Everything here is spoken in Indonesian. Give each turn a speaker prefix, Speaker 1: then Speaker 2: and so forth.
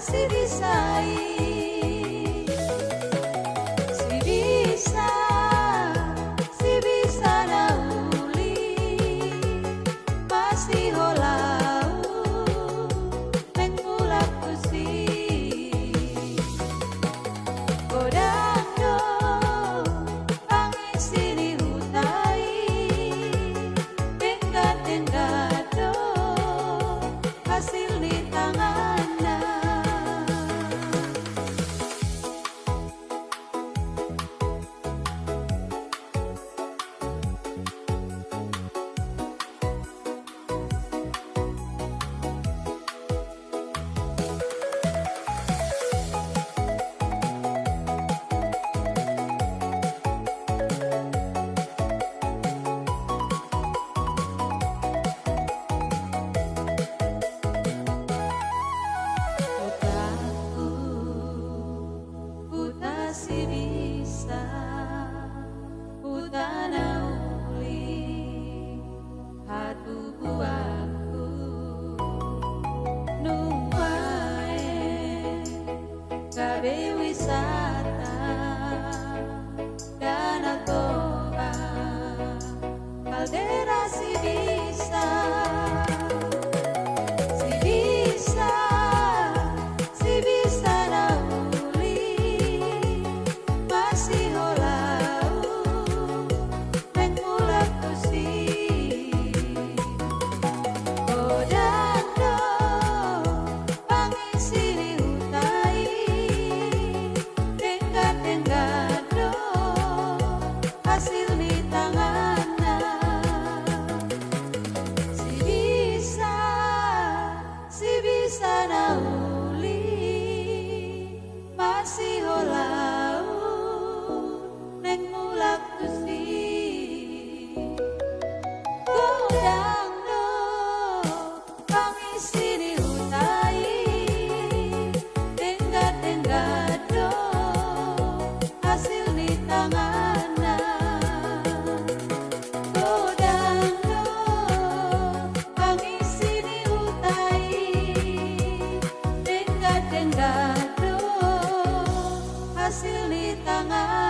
Speaker 1: si bisai, si bisa, si bisa nauli, masih holau mengulap kusi, kodando pangisi di hutai, tenggat-tenggat hasil di tangannya. Si bisa putana uli hatu buahku nuwae gawe wisata Danau Toba kaldera si bisa, si bisa, si bisa nauli masih holau mengulap kusi, kodando pangisi di hutai, tenggat-tenggat hasil di tangannya. Si bisa nauli masih holau mengulap kusi, kodando pangisi di hutai, tenggat-tenggat hasil di tangannya, kodando pangisi di hutai, tenggat-tenggat hasil di tangan.